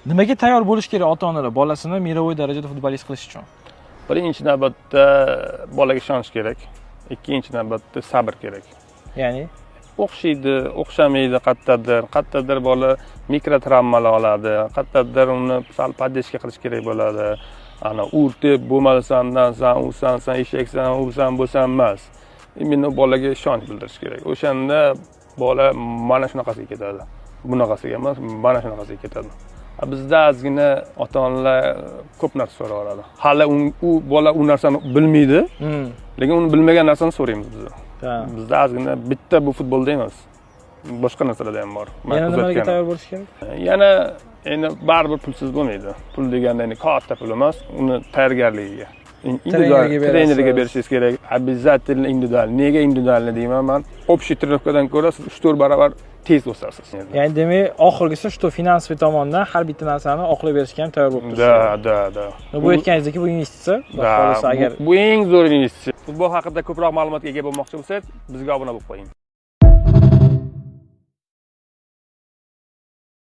Nimaga tayyor bo'lish kerak ota-onalar bolasini mirovoy darajada futbolist qilish uchun? Birinchi navbatda bolaga ishonish kerak. Ikkinchi navbatda sabr kerak. Ya'ni O'xshaydi, o'xshamaydi qayerdadir bola mikrotravmalar oladi, qayerdadir uni sal poddержка qilish kerak bo'ladi. Ana urtib bo'lmasandan san ursan, san eshaksan, ursan bo'lsan emas. Imенно bolaga ishonch bildirish kerak. O'shanda bola mana shunaqasiga ketadi. Bunaqasiga emas, mana shunaqasiga ketadi. Bizda ozgina ota-onalar ko'p narsa so'rayveradi. Hali u bola u narsani bilmaydi, lekin uni bilmagan narsani so'raymiz biz. Bizda ozgina bitta bu futbolda emas, boshqa narsalarda ham bor. Yana nimaga tayyor bo'lish kerak? Yana endi baribir pulsiz bo'lmaydi. Pul deganda endi katta pul emas, uni tayyorgarligiga. Trenerga berishingiz kerak. Обязательно individual. Nega individualni deyman men? Общий тренировкаdan ko'ra 3-4 barobar tez o'sasiz. Ya'ni demak, oxirgisi shu finansiy tomondan har bitta narsani oqlab berishga ham tayyor bo'lib turibsiz. Da. Bu aytganingizdek, bu investitsiya. Bu eng zo'r investitsiya. Futbol haqida ko'proq ma'lumotga ega bo'lmoqchi bo'lsangiz, bizga obuna bo'lib qo'ying.